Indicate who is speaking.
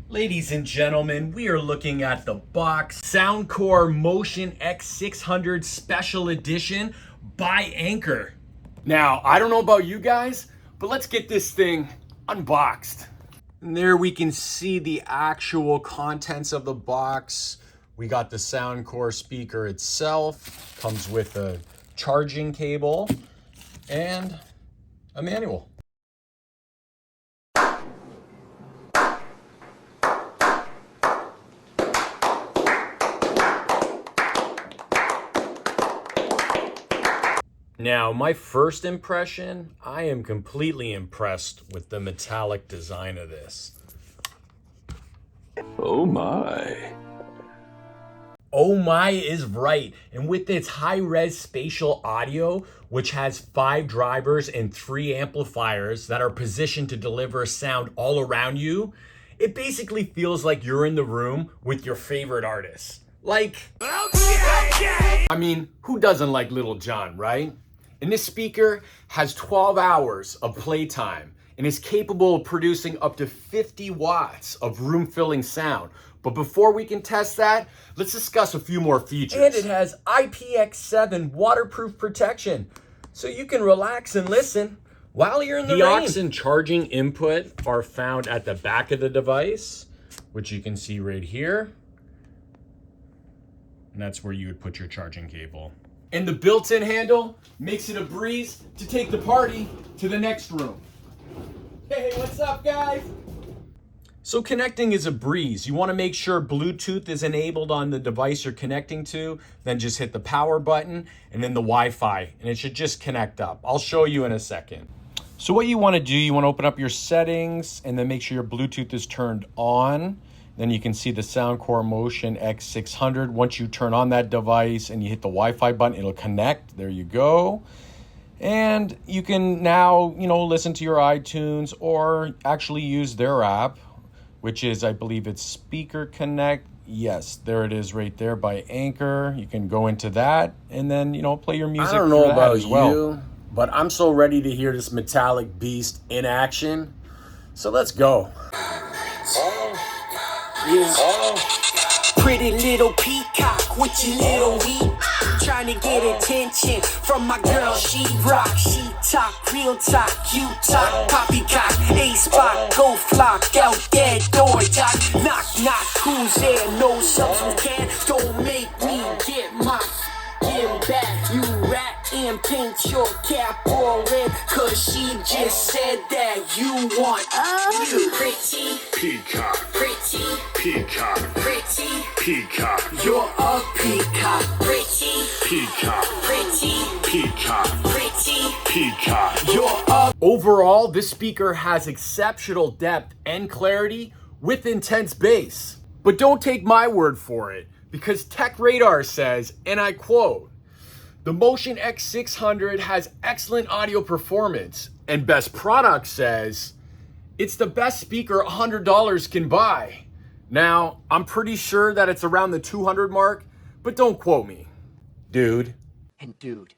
Speaker 1: Ladies and gentlemen, we are looking at the box Soundcore Motion X600 Special Edition by Anker. Now, I don't know about you guys, but let's get this thing unboxed. And there we can see the actual contents of the box. We got the Soundcore speaker itself, comes with a charging cable and a manual. Now, my first impression, I am completely impressed with the metallic design of this.
Speaker 2: Oh my.
Speaker 1: Oh my is right. And with its high-res spatial audio, which has 5 drivers and 3 amplifiers that are positioned to deliver sound all around you, it basically feels like you're in the room with your favorite artist. Like, I mean, who doesn't like Little John, right? And this speaker has 12 hours of playtime and is capable of producing up to 50 watts of room-filling sound. But before we can test that, let's discuss a few more features. And it has IPX7 waterproof protection, so you can relax and listen while you're in the rain. The aux and charging input are found at the back of the device, which you can see right here. And that's where you would put your charging cable. And the built-in handle makes it a breeze to take the party to the next room. Hey, what's up, guys? So connecting is a breeze. You want to make sure Bluetooth is enabled on the device you're connecting to, then just hit the power button and then the Wi-Fi, and it should just connect up. I'll show you in a second. So what you want to do, you want to open up your settings and then make sure your Bluetooth is turned on. Then you can see the Soundcore Motion X600. Once you turn on that device and you hit the Wi-Fi button, it'll connect. There you go. And you can now, listen to your iTunes or actually use their app, which is, I believe it's Speaker Connect. Yes, there it is right there by Anker. You can go into that and then, play your music. I don't know about you, but I'm so ready to hear this metallic beast in action. So let's go.
Speaker 3: Yeah. Pretty little peacock with your little heat, trying to get attention from my girl. She rock, she talk, real talk, you talk, poppycock, A-spot, go flock, out there, door knock, knock, knock, who's there? No substance can, don't make me get my back. You rat and paint your cap all red, cause she just said that you want you pretty
Speaker 2: Peacock.
Speaker 3: Pretty
Speaker 2: Peacock.
Speaker 3: Pretty
Speaker 2: Peacock.
Speaker 3: You're a peacock. Pretty
Speaker 2: Peacock.
Speaker 3: Pretty
Speaker 2: Peacock.
Speaker 3: Pretty
Speaker 2: Peacock.
Speaker 3: You're a
Speaker 1: Overall, this speaker has exceptional depth and clarity with intense bass. But don't take my word for it, because Tech Radar says, and I quote, "The Motion X600 has excellent audio performance," and Best Product says, "It's the best speaker $100 can buy." Now, I'm pretty sure that it's around the 200 mark, but don't quote me. Dude.
Speaker 3: and dude.